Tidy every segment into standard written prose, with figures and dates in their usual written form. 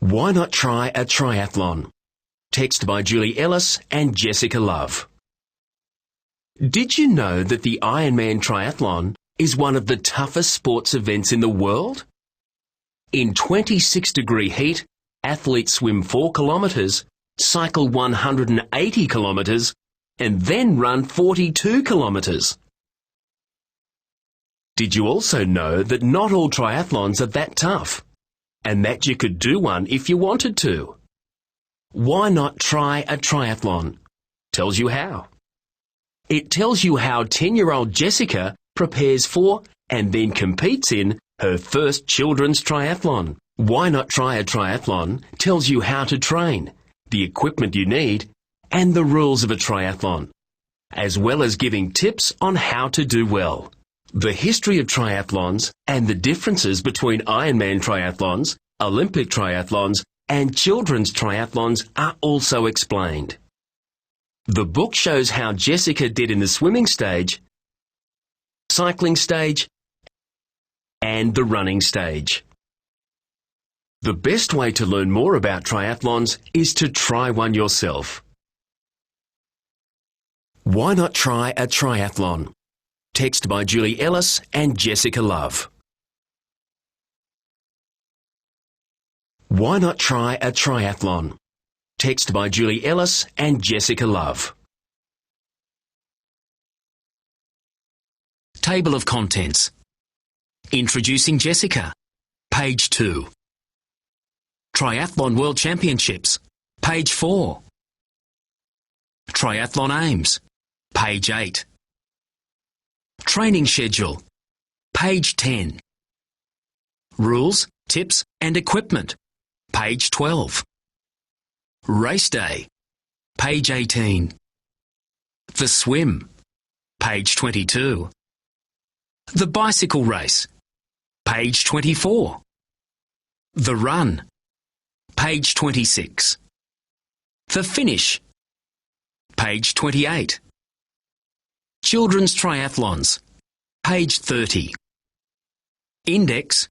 Why not try a triathlon? Text by Julie Ellis and Jessica Love. Did you know that the Ironman Triathlon is one of the toughest sports events in the world? In 26-degree heat, athletes swim 4 kilometres, cycle 180 kilometres, and then run 42 kilometres. Did you also know that not all triathlons are that tough, and that you could do one if you wanted to? Why not try a triathlon? Tells you how. It tells you how 10-year-old Jessica prepares for and then competes in her first children's triathlon. Why not try a triathlon tells you how to train, the equipment you need, and the rules of a triathlon, as well as giving tips on how to do well. The history of triathlons and the differences between Ironman triathlons, Olympic triathlons, and children's triathlons are also explained. The book shows how Jessica did in the swimming stage, cycling stage, and the running stage. The best way to learn more about triathlons is to try one yourself. Why not try a triathlon? Text by Julie Ellis and Jessica Love. Why not try a triathlon? Text by Julie Ellis and Jessica Love. Table of Contents. Introducing Jessica. Page 2. Triathlon World Championships. Page 4. Triathlon Aims. Page 8. Training Schedule. Page 10. Rules, Tips and Equipment. Page 12. Race Day. Page 18. The Swim. Page 22. The Bicycle Race. Page 24. The Run. Page 26. The Finish. Page 28. Children's Triathlons. Page 30. Index.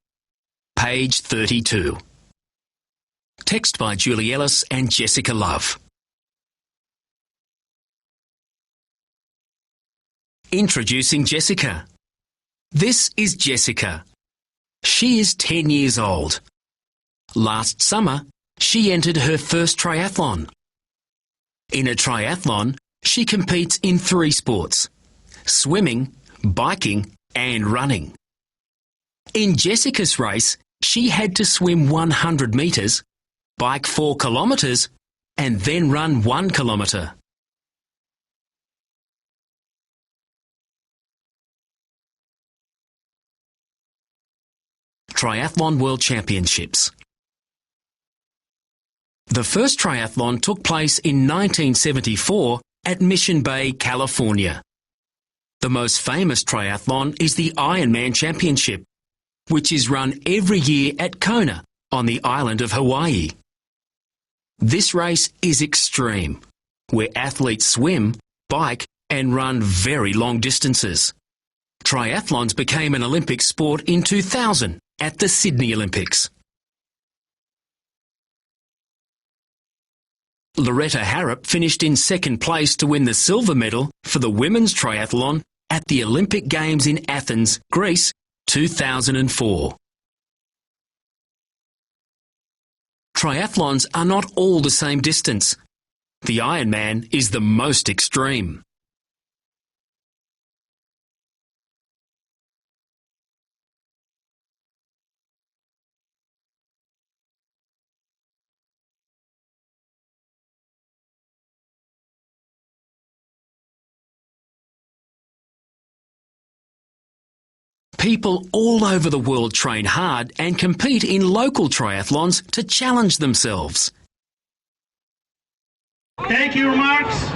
Page 32. Text by Julie Ellis and Jessica Love. Introducing Jessica. This is Jessica. She is 10 years old. Last summer, she entered her first triathlon. In a triathlon, she competes in 3 sports: swimming, biking, and running. In Jessica's race, she had to swim 100 metres, bike 4 kilometres, and then run 1 kilometre. Triathlon World Championships. The first triathlon took place in 1974 at Mission Bay, California. The most famous triathlon is the Ironman Championship, which is run every year at Kona on the island of Hawaii. This race is extreme, where athletes swim, bike, and run very long distances. Triathlons became an Olympic sport in 2000 at the Sydney Olympics. Loretta Harrop finished in second place to win the silver medal for the women's triathlon at the Olympic Games in Athens, Greece, 2004. Triathlons are not all the same distance. The Ironman is the most extreme. People all over the world train hard and compete in local triathlons to challenge themselves. Thank you, Max.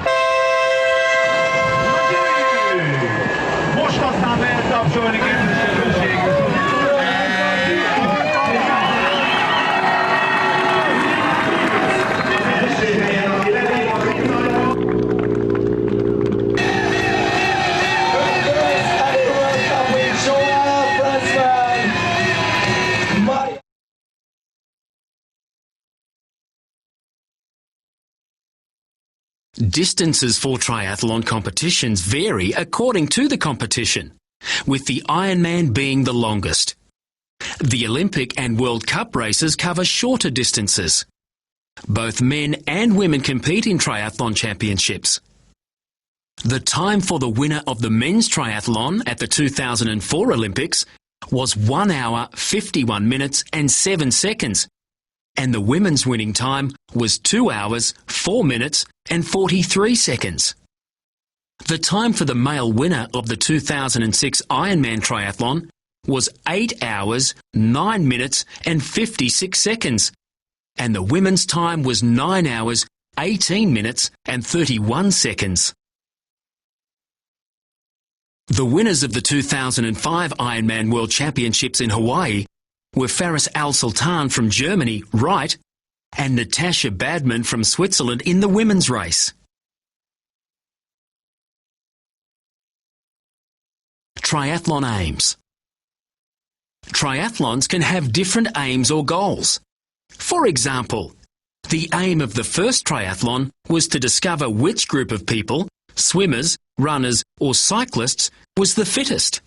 Distances for triathlon competitions vary according to the competition, with the Ironman being the longest. The Olympic and World Cup races cover shorter distances. Both men and women compete in triathlon championships. The time for the winner of the men's triathlon at the 2004 Olympics was 1 hour, 51 minutes and 7 seconds, and the women's winning time was 2 hours, 4 minutes and 43 seconds. The time for the male winner of the 2006 Ironman triathlon was 8 hours, 9 minutes and 56 seconds, and the women's time was 9 hours, 18 minutes and 31 seconds. The winners of the 2005 Ironman World Championships in Hawaii were Faris Al-Sultan from Germany, right, and Natasha Badman from Switzerland in the women's race. Triathlon aims. Triathlons can have different aims or goals. For example, the aim of the first triathlon was to discover which group of people, swimmers, runners or cyclists, was the fittest.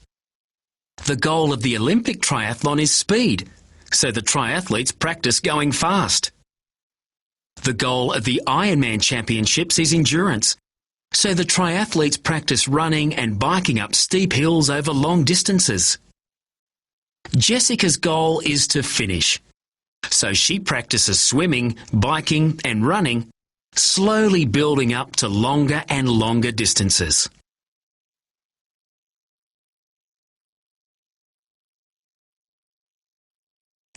The goal of the Olympic triathlon is speed, so the triathletes practice going fast. The goal of the Ironman Championships is endurance, so the triathletes practice running and biking up steep hills over long distances. Jessica's goal is to finish, so she practices swimming, biking and running, slowly building up to longer and longer distances.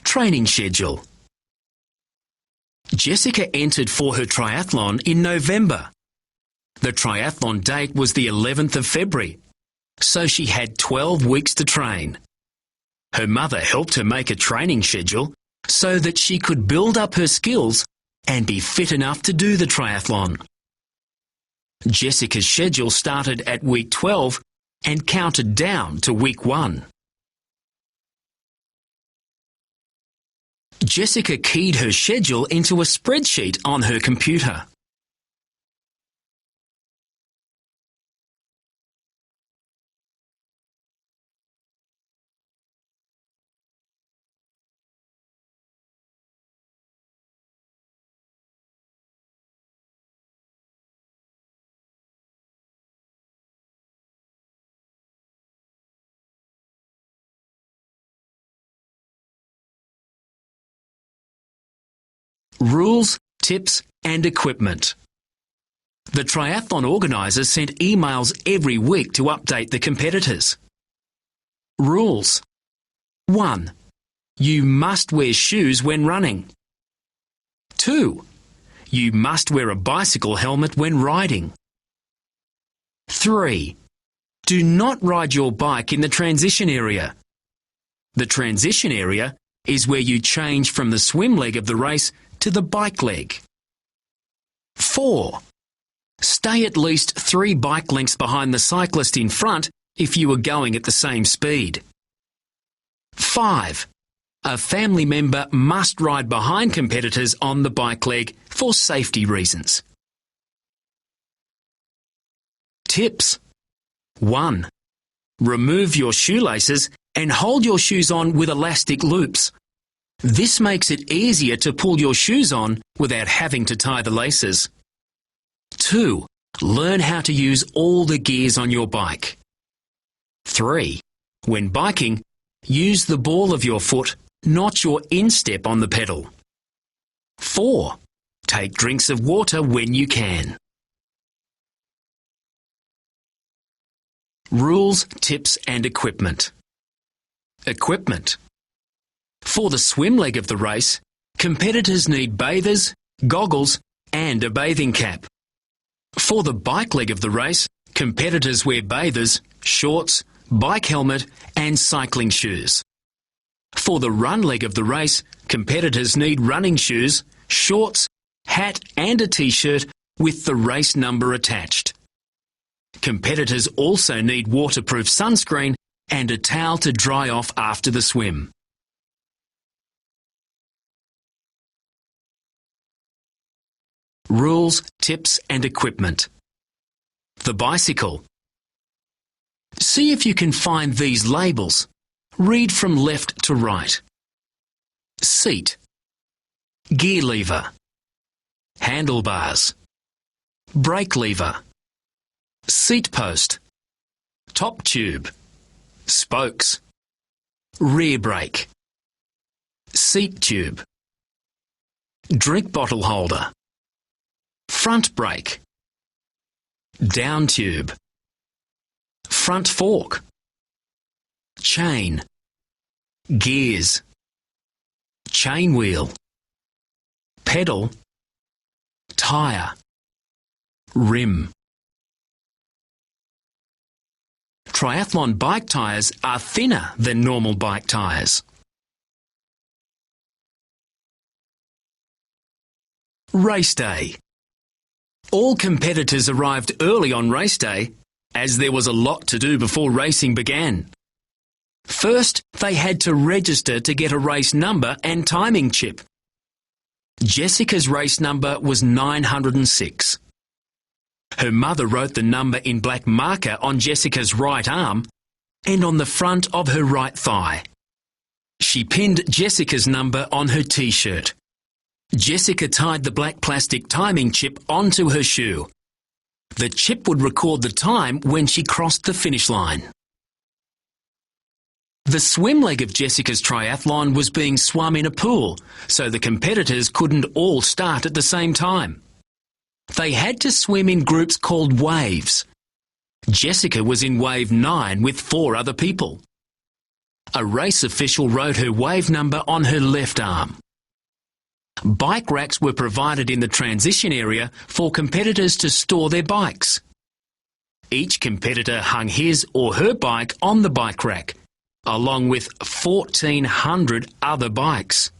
Training schedule. Jessica entered for her triathlon in November. The triathlon date was the 11th of February, so she had 12 weeks to train. Her mother helped her make a training schedule so that she could build up her skills and be fit enough to do the triathlon. Jessica's schedule started at week 12 and counted down to week 1. Jessica keyed her schedule into a spreadsheet on her computer. Rules, tips and equipment. The triathlon organisers sent emails every week to update the competitors. Rules. 1. You must wear shoes when running. 2. You must wear a bicycle helmet when riding. 3. Do not ride your bike in the transition area. The transition area is where you change from the swim leg of the race to the bike leg. 4. Stay at least 3 bike lengths behind the cyclist in front if you are going at the same speed. 5. A family member must ride behind competitors on the bike leg for safety reasons. Tips. 1. Remove your shoelaces and hold your shoes on with elastic loops. This makes it easier to pull your shoes on without having to tie the laces. 2. Learn how to use all the gears on your bike. 3. When biking, use the ball of your foot, not your instep on the pedal. 4. Take drinks of water when you can. Rules, tips and equipment. Equipment. For the swim leg of the race, competitors need bathers, goggles and a bathing cap. For the bike leg of the race, competitors wear bathers, shorts, bike helmet and cycling shoes. For the run leg of the race, competitors need running shoes, shorts, hat and a t-shirt with the race number attached. Competitors also need waterproof sunscreen and a towel to dry off after the swim. Rules, tips and equipment. The bicycle. See if you can find these labels. Read from left to right. Seat. Gear lever. Handlebars. Brake lever. Seat post. Top tube. Spokes. Rear brake. Seat tube. Drink bottle holder. Front brake. Down tube. Front fork. Chain. Gears. Chain wheel. Pedal. Tyre. Rim. Triathlon bike tyres are thinner than normal bike tyres. Race day. All competitors arrived early on race day, as there was a lot to do before racing began. First, they had to register to get a race number and timing chip. Jessica's race number was 906. Her mother wrote the number in black marker on Jessica's right arm and on the front of her right thigh. She pinned Jessica's number on her t-shirt. Jessica tied the black plastic timing chip onto her shoe. The chip would record the time when she crossed the finish line. The swim leg of Jessica's triathlon was being swum in a pool, so the competitors couldn't all start at the same time. They had to swim in groups called waves. Jessica was in wave 9 with 4 other people. A race official wrote her wave number on her left arm. Bike racks were provided in the transition area for competitors to store their bikes. Each competitor hung his or her bike on the bike rack, along with 1,400 other bikes.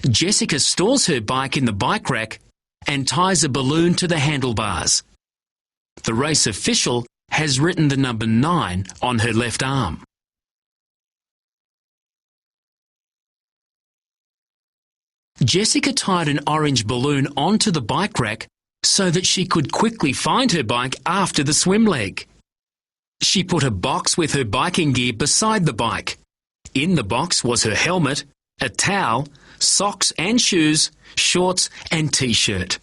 Jessica stores her bike in the bike rack and ties a balloon to the handlebars. The race official has written the number 9 on her left arm. Jessica tied an orange balloon onto the bike rack so that she could quickly find her bike after the swim leg. She put a box with her biking gear beside the bike. In the box was her helmet, a towel, socks and shoes, shorts and t-shirt.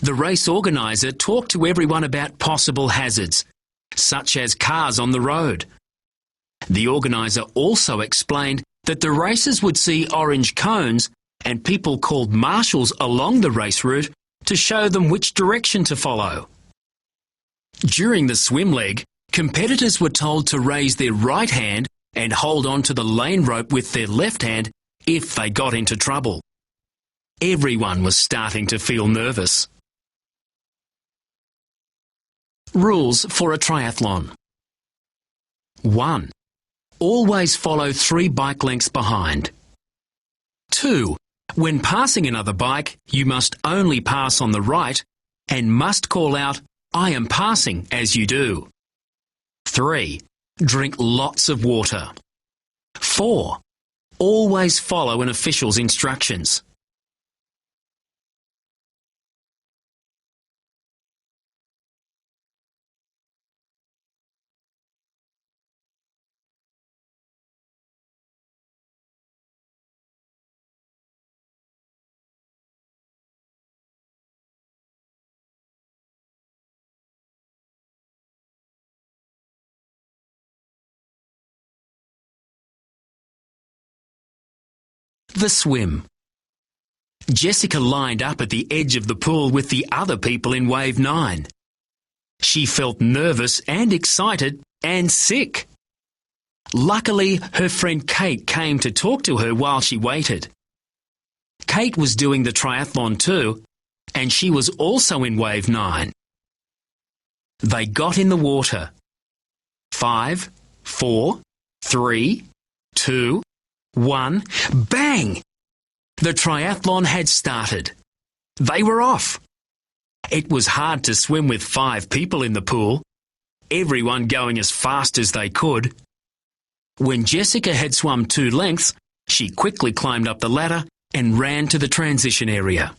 The race organiser talked to everyone about possible hazards, such as cars on the road. The organiser also explained that the racers would see orange cones and people called marshals along the race route to show them which direction to follow. During the swim leg, competitors were told to raise their right hand and hold on to the lane rope with their left hand if they got into trouble. Everyone was starting to feel nervous. Rules for a triathlon. 1. Always follow 3 bike lengths behind. 2. When passing another bike, you must only pass on the right and must call out, "I am passing," as you do. 3. Drink lots of water. 4. Always follow an official's instructions. The swim. Jessica lined up at the edge of the pool with the other people in wave 9. She felt nervous and excited and sick. Luckily, her friend Kate came to talk to her while she waited. Kate was doing the triathlon too, and she was also in wave 9. They got in the water. 5, 4, 3, 2, 1, bang! The triathlon had started. They were off. It was hard to swim with 5 people in the pool, everyone going as fast as they could. When Jessica had swum 2 lengths, she quickly climbed up the ladder and ran to the transition area.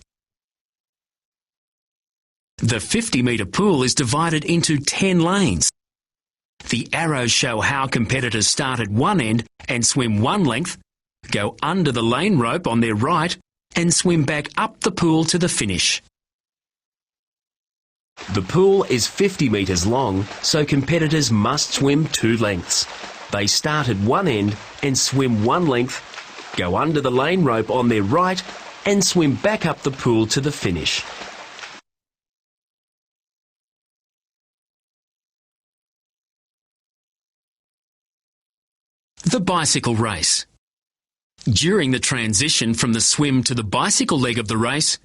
The 50-metre pool is divided into 10 lanes. The arrows show how competitors start at one end and swim one length, go under the lane rope on their right, and swim back up the pool to the finish. The pool is 50 metres long, so competitors must swim 2 lengths. They start at one end and swim one length, go under the lane rope on their right, and swim back up the pool to the finish. The bicycle race. During the transition from the swim to the bicycle leg of the race,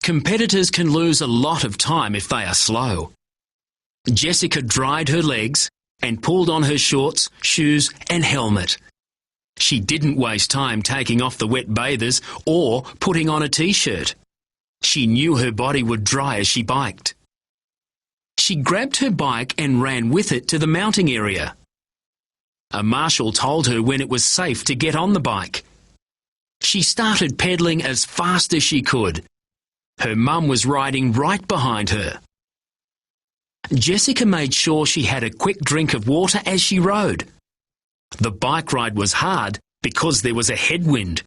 competitors can lose a lot of time if they are slow. Jessica dried her legs and pulled on her shorts, shoes and helmet. She didn't waste time taking off the wet bathers or putting on a t-shirt. She knew her body would dry as she biked. She grabbed her bike and ran with it to the mounting area. A marshal told her when it was safe to get on the bike. She started pedalling as fast as she could. Her mum was riding right behind her. Jessica made sure she had a quick drink of water as she rode. The bike ride was hard because there was a headwind.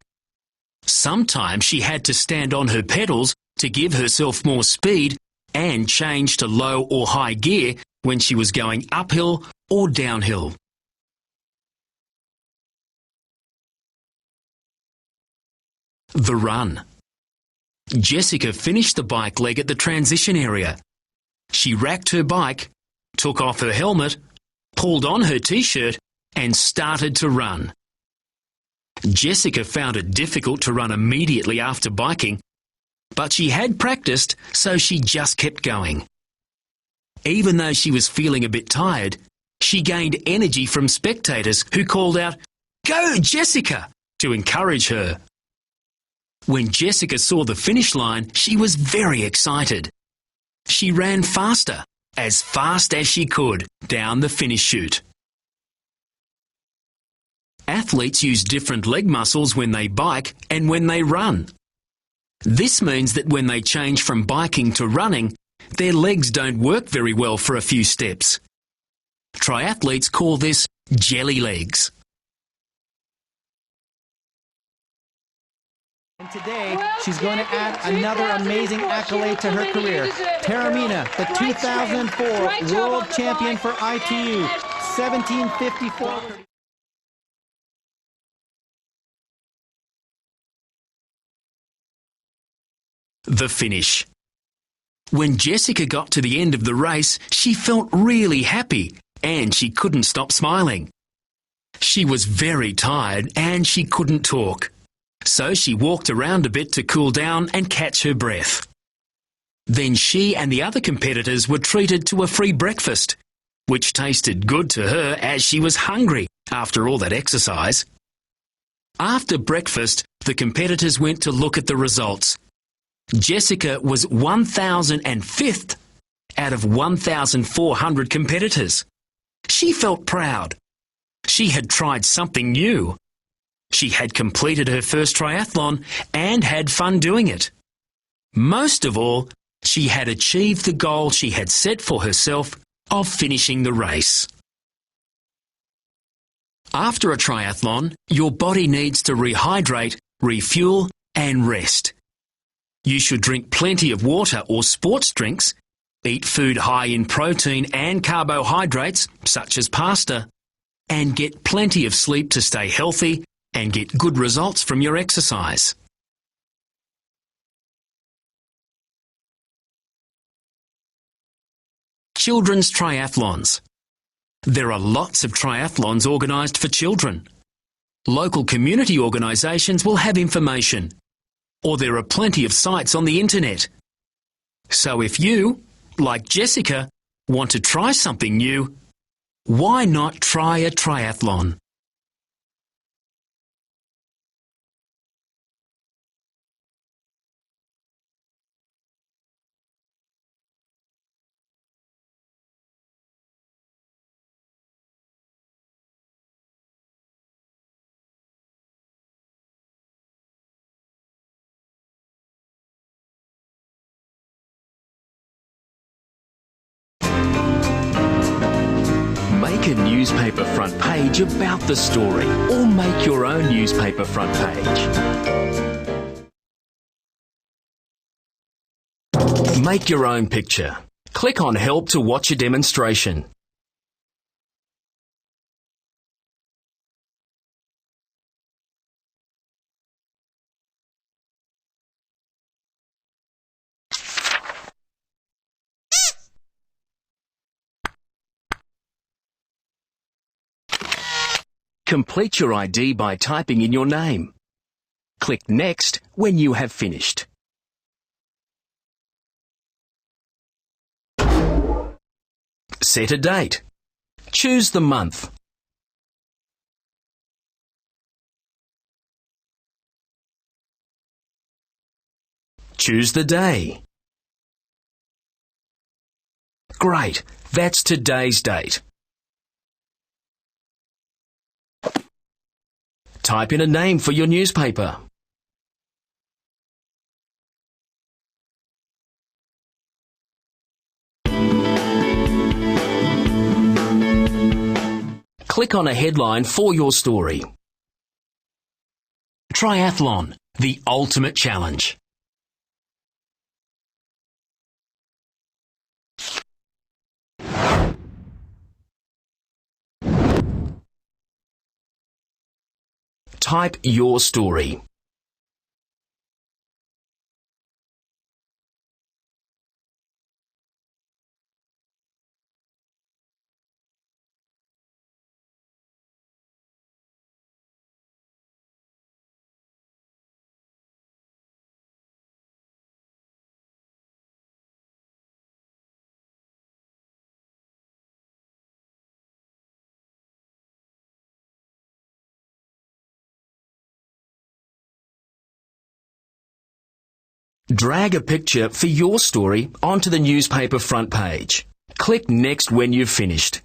Sometimes she had to stand on her pedals to give herself more speed and change to low or high gear when she was going uphill or downhill. The run. Jessica finished the bike leg at the transition area. She racked her bike, took off her helmet, pulled on her t-shirt and started to run. Jessica found it difficult to run immediately after biking, but she had practiced, so she just kept going. Even though she was feeling a bit tired, she gained energy from spectators who called out, "Go, Jessica!" to encourage her. When Jessica saw the finish line, she was very excited. She ran faster, as fast as she could, down the finish chute. Athletes use different leg muscles when they bike and when they run. This means that when they change from biking to running, their legs don't work very well for a few steps. Triathletes call this jelly legs. And today, she's going to add another amazing accolade to her career. Taramina, the 2004 World Champion for ITU, 1754. The finish. When Jessica got to the end of the race, she felt really happy and she couldn't stop smiling. She was very tired and she couldn't talk. So she walked around a bit to cool down and catch her breath. Then she and the other competitors were treated to a free breakfast, which tasted good to her as she was hungry after all that exercise. After breakfast, the competitors went to look at the results. Jessica was 1,005th out of 1,400 competitors. She felt proud. She had tried something new. She had completed her first triathlon and had fun doing it. Most of all, she had achieved the goal she had set for herself of finishing the race. After a triathlon, your body needs to rehydrate, refuel and rest. You should drink plenty of water or sports drinks, eat food high in protein and carbohydrates, such as pasta, and get plenty of sleep to stay healthy and get good results from your exercise. Children's triathlons. There are lots of triathlons organised for children. Local community organisations will have information, or there are plenty of sites on the internet. So if you, like Jessica, want to try something new, why not try a triathlon? newspaper front page about the story, or make your own newspaper front page. Make your own picture. Click on Help to watch a demonstration. Complete your ID by typing in your name. Click Next when you have finished. Set a date. Choose the month. Choose the day. Great, that's today's date. Type in a name for your newspaper. Click on a headline for your story. Triathlon, the ultimate challenge. Type your story. Drag a picture for your story onto the newspaper front page. Click Next when you've finished.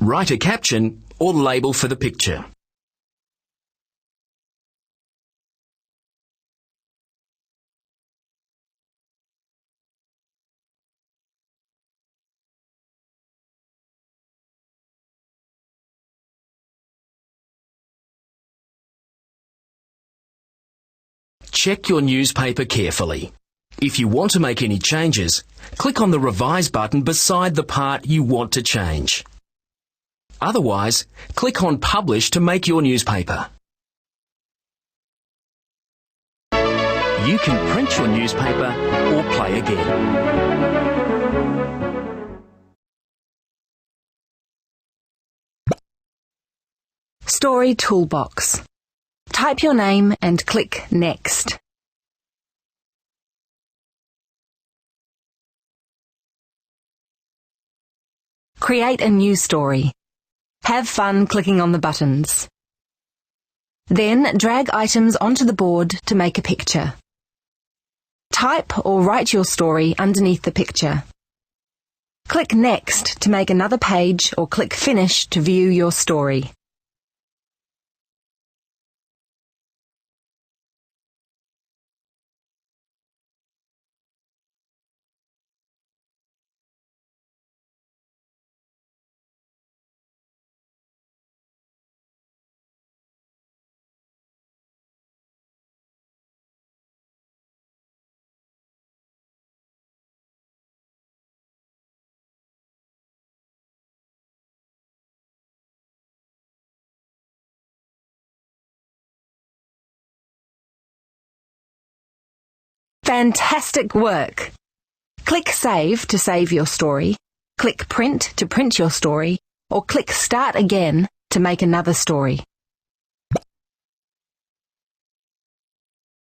Write a caption or label for the picture. Check your newspaper carefully. If you want to make any changes, click on the Revise button beside the part you want to change. Otherwise, click on Publish to make your newspaper. You can print your newspaper or play again. Story Toolbox. Type your name and click Next. Create a new story. Have fun clicking on the buttons. Then drag items onto the board to make a picture. Type or write your story underneath the picture. Click Next to make another page or click Finish to view your story. Fantastic work! Click Save to save your story, click Print to print your story, or click Start Again to make another story.